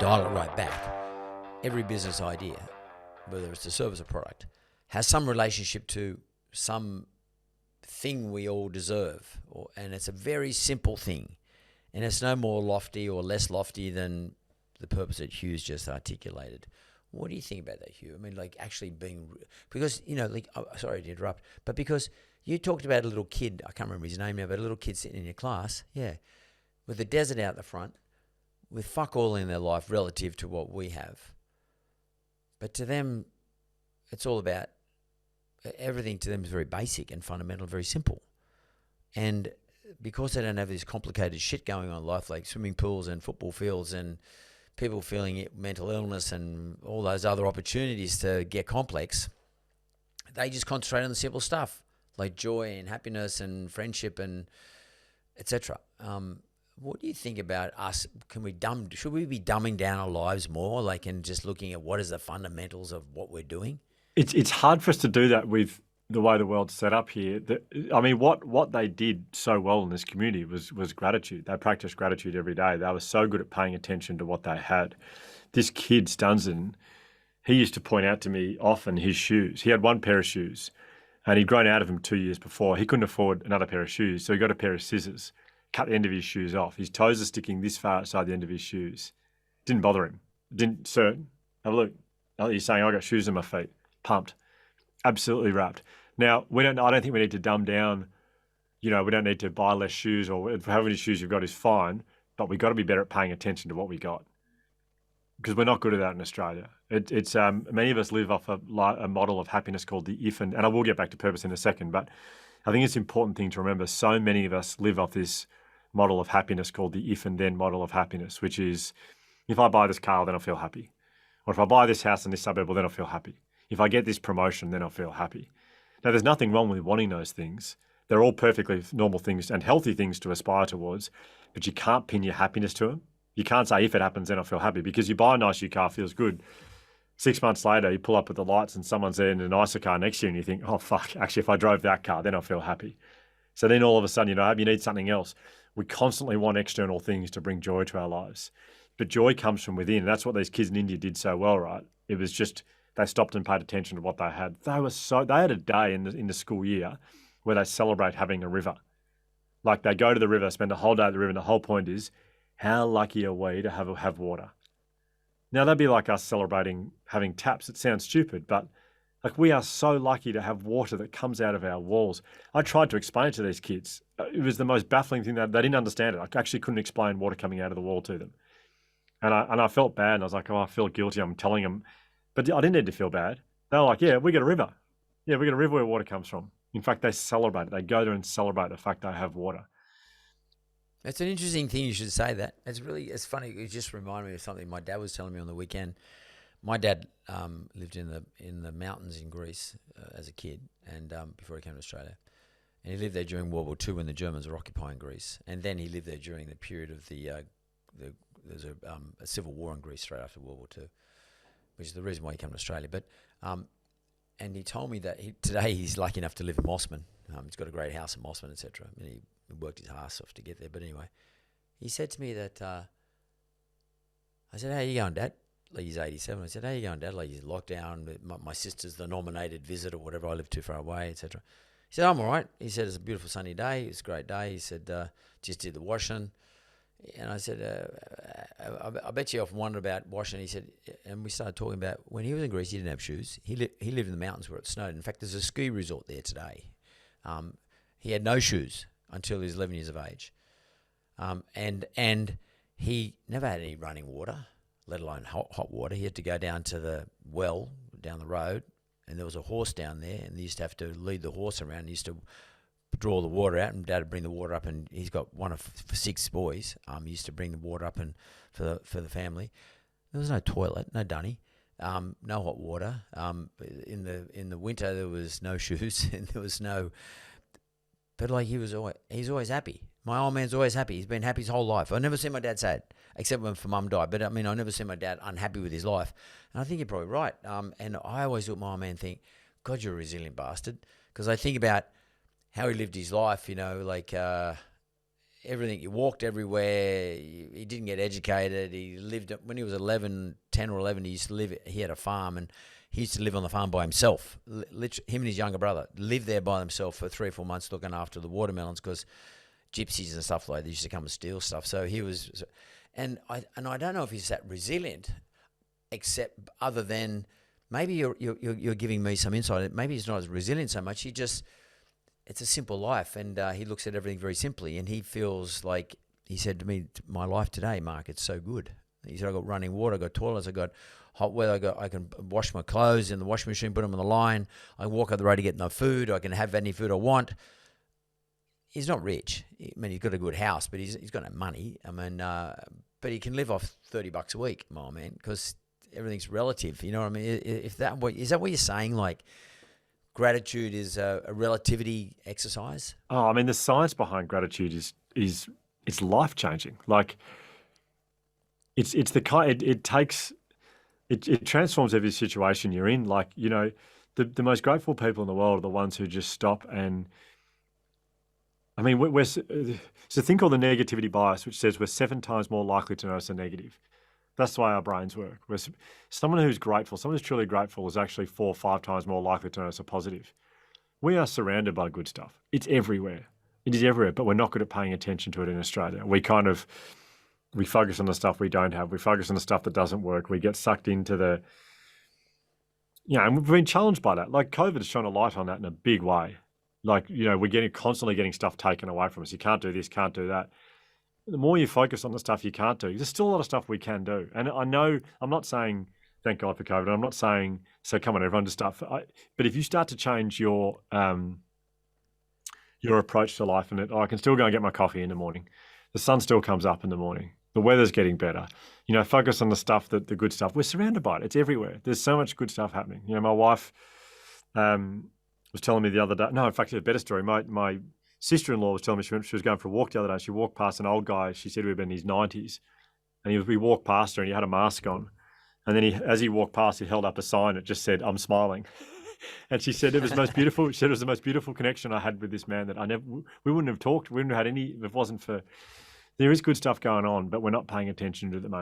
dial it right back, every business idea, whether it's a service or product, has some relationship to some thing we all deserve, and it's a very simple thing, and it's no more lofty or less lofty than the purpose that Hugh's just articulated. What do you think about that, Hugh? I mean, like actually being, because, you know, like, sorry to interrupt, but because you talked about a little kid, I can't remember his name now, but a little kid sitting in your class, yeah, with the desert out the front, with fuck all in their life relative to what we have. But to them, it's all about, everything to them is very basic and fundamental, very simple. And because they don't have this complicated shit going on in life, like swimming pools and football fields and people feeling mental illness and all those other opportunities to get complex, they just concentrate on the simple stuff like joy and happiness and friendship and etc. What do you think about us? Should we be dumbing down our lives more, like, and just looking at what is the fundamentals of what we're doing? It's hard for us to do that with the way the world's set up here. I mean, what they did so well in this community was gratitude. They practiced gratitude every day. They were so good at paying attention to what they had. This kid, Stunzen, he used to point out to me often his shoes. He had one pair of shoes and he'd grown out of them 2 years before. He couldn't afford another pair of shoes, so he got a pair of scissors, cut the end of his shoes off. His toes are sticking this far outside the end of his shoes. Didn't bother him. Sir, have a look. He's saying, I got shoes on my feet. Pumped. Absolutely wrapped. Now, I don't think we need to dumb down, we don't need to buy less shoes, or however many shoes you've got is fine, but we've got to be better at paying attention to what we got, because we're not good at that in Australia. It's many of us live off a model of happiness called the if and I will get back to purpose in a second, but I think it's an important thing to remember. So many of us live off this model of happiness called the if and then model of happiness, which is, if I buy this car, then I'll feel happy. Or if I buy this house in this suburb, well, then I'll feel happy. If I get this promotion, then I'll feel happy. Now, there's nothing wrong with wanting those things. They're all perfectly normal things and healthy things to aspire towards, but you can't pin your happiness to them. You can't say, if it happens, then I'll feel happy, because you buy a nice new car, feels good. 6 months later, you pull up at the lights and someone's there in a nicer car next to you and you think, oh, fuck, actually, if I drove that car, then I'll feel happy. So then all of a sudden, you need something else. We constantly want external things to bring joy to our lives. But joy comes from within. And that's what these kids in India did so well, right? It was just, they stopped and paid attention to what they had. They had a day in the school year where they celebrate having a river. Like, they go to the river, spend a whole day at the river, and the whole point is, how lucky are we to have water? Now, that'd be like us celebrating having taps. It sounds stupid, but like, we are so lucky to have water that comes out of our walls. I tried to explain it to these kids. It was the most baffling thing, that they didn't understand it. I actually couldn't explain water coming out of the wall to them. And I felt bad, and I was like, oh, I feel guilty. I'm telling them. But I didn't need to feel bad. They were like, yeah, we got a river. Yeah, we got a river where water comes from. In fact, they celebrate it. They go there and celebrate the fact they have water. It's an interesting thing you should say that. It's funny. It just reminded me of something my dad was telling me on the weekend. My dad lived in the mountains in Greece as a kid, and before he came to Australia. And he lived there during World War II when the Germans were occupying Greece. And then he lived there during the period of there's a civil war in Greece straight after World War II, which is the reason why he came to Australia. But and he told me that today he's lucky enough to live in Mossman. He's got a great house in Mossman, etc. I mean, he worked his ass off to get there. But anyway, he said to me that I said, "How you going, Dad?" Like, he's 87. I said, "How you going, Dad?" Like, he's locked down. My sister's the nominated visit or whatever. I live too far away, etc. He said, "I'm all right." He said, "It's a beautiful sunny day. It's a great day." He said, "Just did the washing." And I said, I bet you often wondered about washing. He said, and we started talking about when he was in Greece, he didn't have shoes. He lived in the mountains where it snowed. In fact, there's a ski resort there today. He had no shoes until he was 11 years of age. And he never had any running water, let alone hot water. He had to go down to the well down the road, and there was a horse down there, and he used to have to lead the horse around. He used to draw the water out, and Dad would bring the water up, and he's got one of 6 boys. He used to bring the water up and for the family. There was no toilet, no dunny, no hot water. In the winter there was no shoes, and there was no. But like, he's always happy. My old man's always happy. He's been happy his whole life. I've never seen my dad sad, except when Mum died. But I mean, I never seen my dad unhappy with his life. And I think you're probably right. And I always look at my old man and think, God, you're a resilient bastard. Because I think about how he lived his life, like everything. He walked everywhere. He didn't get educated. He lived when he was 10 or 11. He used to live. He had a farm, and he used to live on the farm by himself. Literally, him and his younger brother lived there by themselves for 3 or 4 months, looking after the watermelons because gypsies and stuff like that used to come and steal stuff. So he was, and I don't know if he's that resilient, except other than maybe you're giving me some insight. Maybe he's not as resilient so much. It's a simple life, and he looks at everything very simply, and he feels like, he said to me, my life today, Mark, it's so good. He said, I got running water, I got toilets, I got hot weather, I can wash my clothes in the washing machine, put them on the line, I walk up the road to get no food, I can have any food I want. He's not rich. I mean, he's got a good house, but he's got no money. I mean, but he can live off $30 a week, my man, because everything's relative. You know what I mean? Is that what you're saying? Like, gratitude is a relativity exercise? Oh, I mean, the science behind gratitude is it's life changing. Like, it's the kind it takes it transforms every situation you're in. Like, you know, the most grateful people in the world are the ones who just stop and. I mean, there's a thing called the negativity bias, which says we're 7 times more likely to notice a negative. That's the way our brains work. Someone who's grateful, someone who's truly grateful is actually 4 or 5 times more likely to notice a positive. We are surrounded by good stuff. It's everywhere. It is everywhere, but we're not good at paying attention to it in Australia. We focus on the stuff we don't have. We focus on the stuff that doesn't work. We get sucked into and we've been challenged by that. Like, COVID has shone a light on that in a big way. Like, you know, we're constantly getting stuff taken away from us. You can't do this, can't do that. The more you focus on the stuff you can't do, there's still a lot of stuff we can do. And I know, I'm not saying, thank God for COVID, I'm not saying, so come on, everyone, just start. But if you start to change your approach to life, and I can still go and get my coffee in the morning. The sun still comes up in the morning. The weather's getting better. You know, focus on the stuff, the good stuff. We're surrounded by it. It's everywhere. There's so much good stuff happening. You know, my wife, was telling me the other day. No, in fact, it's a better story. My sister-in-law was telling me she was going for a walk the other day. She walked past an old guy. She said he would have been in his 90s, and we walked past her, and he had a mask on. And then as he walked past, he held up a sign that just said, "I'm smiling." And she said it was the most beautiful. She said it was the most beautiful connection I had with this man that we wouldn't have talked. We wouldn't have had any if it wasn't for. There is good stuff going on, but we're not paying attention to it at the moment.